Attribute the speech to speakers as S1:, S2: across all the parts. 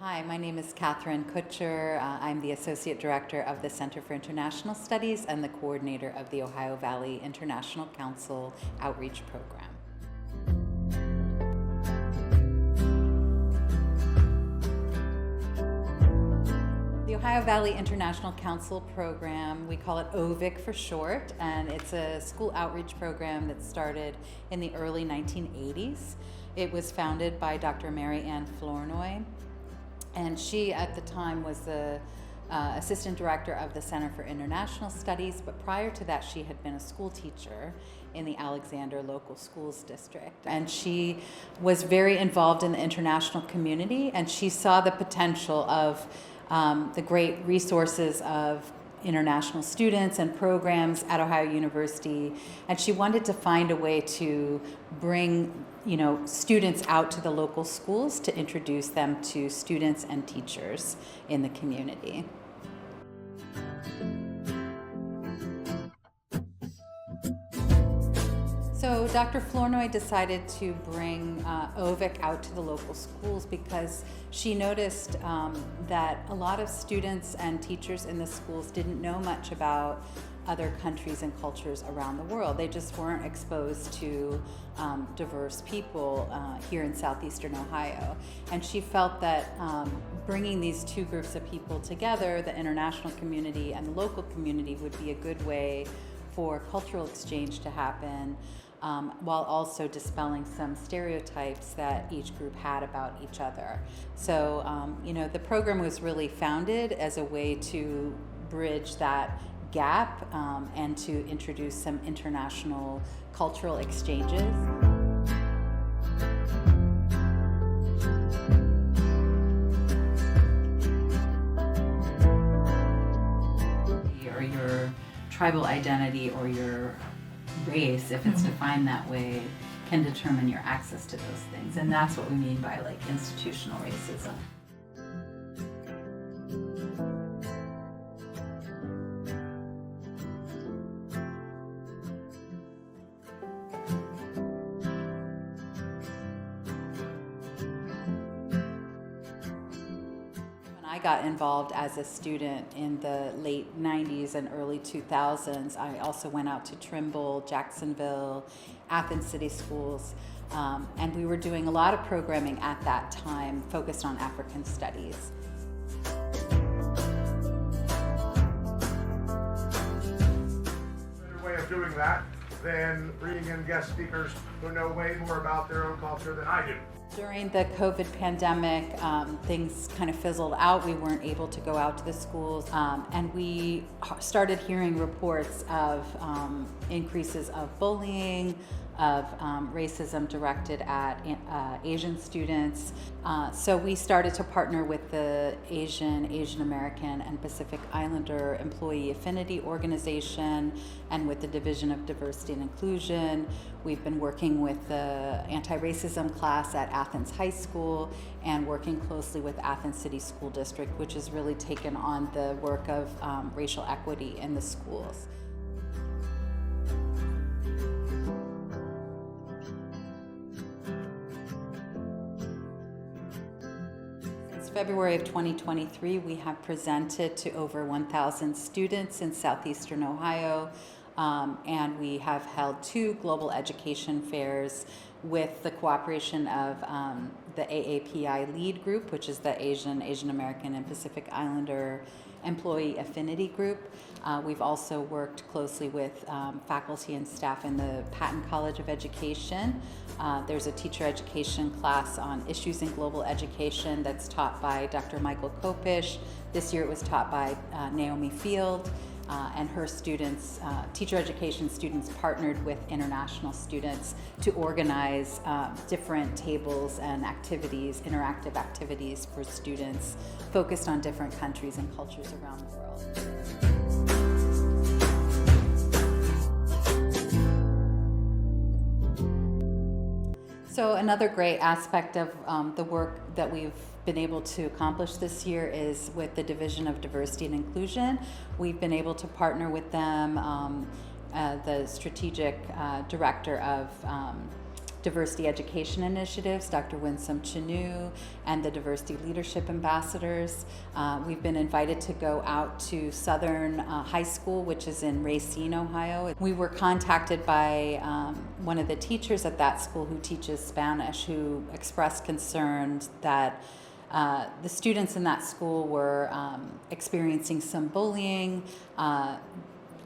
S1: Hi, my name is Catherine Kutcher. I'm the Associate Director of the Center for International Studies and the coordinator of the Ohio Valley International Council Outreach Program. The Ohio Valley International Council Program, we call it OVIC for short, and it's a school outreach program that started in the early 1980s. It was founded by Dr. Mary Ann Flournoy, and she at the time was the assistant director of the Center for International Studies, but prior to that she had been a school teacher in the Alexander Local Schools District. And she was very involved in the international community, and she saw the potential of the great resources of international students and programs at Ohio University, and she wanted to find a way to bring students out to the local schools to introduce them to students and teachers in the community. So Dr. Flournoy decided to bring OVIC out to the local schools because she noticed that a lot of students and teachers in the schools didn't know much about other countries and cultures around the world. They just weren't exposed to diverse people here in southeastern Ohio. And she felt that bringing these two groups of people together, the international community and the local community, would be a good way for cultural exchange to happen, while also dispelling some stereotypes that each group had about each other. So, the program was really founded as a way to bridge that gap and to introduce some international cultural exchanges. Or your tribal identity or your race, if it's defined that way, can determine your access to those things. And that's what we mean by institutional racism. I got involved as a student in the late 90s and early 2000s. I also went out to Trimble, Jacksonville, Athens City Schools, and we were doing a lot of programming at that time focused on African studies.
S2: Better way of doing that than bringing in guest speakers who know way more about their own culture than I do.
S1: During the COVID pandemic, things kind of fizzled out. We weren't able to go out to the schools, and we started hearing reports of increases of bullying, of racism directed at Asian students. So we started to partner with the Asian American, and Pacific Islander Employee Affinity Organization and with the Division of Diversity and Inclusion. We've been working with the anti-racism class at Athens High School and working closely with Athens City School District, which has really taken on the work of racial equity in the schools. February of 2023, we have presented to over 1,000 students in southeastern Ohio, and we have held 2 global education fairs with the cooperation of the AAPI lead group, which is the Asian American and Pacific Islander Employee Affinity Group. We've also worked closely with faculty and staff in the Patton College of Education. There's a teacher education class on issues in global education that's taught by Dr. Michael Kopish. This year it was taught by Naomi Field, and her students, teacher education students, partnered with international students to organize different tables and activities, interactive activities for students focused on different countries and cultures around the world. So another great aspect of the work that we've been able to accomplish this year is with the Division of Diversity and Inclusion. We've been able to partner with them, the strategic director of diversity education initiatives, Dr. Winsome Chanu, and the diversity leadership ambassadors. We've been invited to go out to Southern High School, which is in Racine, Ohio. We were contacted by one of the teachers at that school who teaches Spanish, who expressed concern that the students in that school were experiencing some bullying.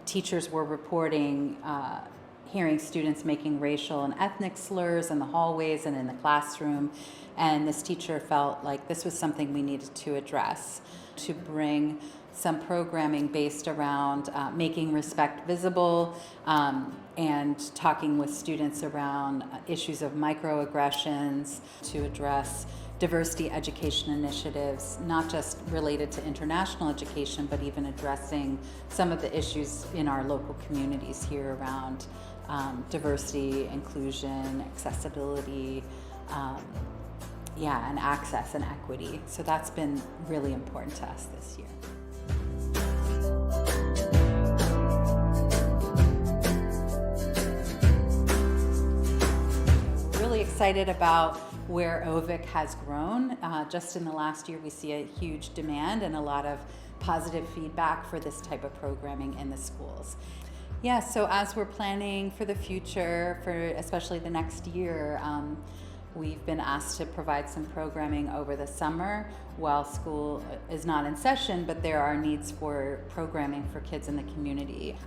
S1: Teachers were reporting hearing students making racial and ethnic slurs in the hallways and in the classroom. And this teacher felt like this was something we needed to address, to bring some programming based around making respect visible and talking with students around issues of microaggressions, to address diversity education initiatives, not just related to international education, but even addressing some of the issues in our local communities here around diversity, inclusion, accessibility, and access and equity. So that's been really important to us this year. Really excited about where OVIC has grown. Just in the last year, we see a huge demand and a lot of positive feedback for this type of programming in the schools. Yeah, so as we're planning for the future, for especially the next year, we've been asked to provide some programming over the summer while school is not in session, but there are needs for programming for kids in the community.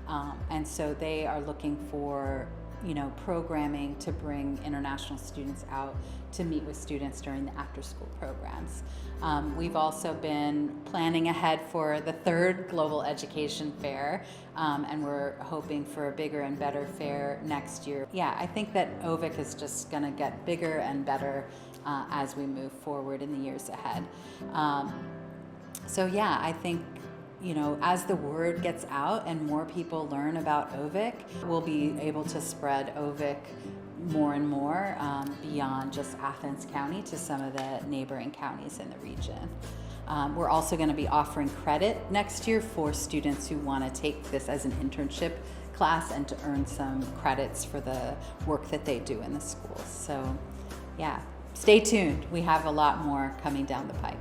S1: And so they are looking for programming to bring international students out to meet with students during the after-school programs. We've also been planning ahead for the 3rd Global Education Fair, and we're hoping for a bigger and better fair next year. Yeah, I think that OVIC is just going to get bigger and better as we move forward in the years ahead. So yeah, I think as the word gets out and more people learn about OVIC, we'll be able to spread OVIC more and more beyond just Athens County to some of the neighboring counties in the region. We're also going to be offering credit next year for students who want to take this as an internship class and to earn some credits for the work that they do in the schools. So yeah, stay tuned. We have a lot more coming down the pipe.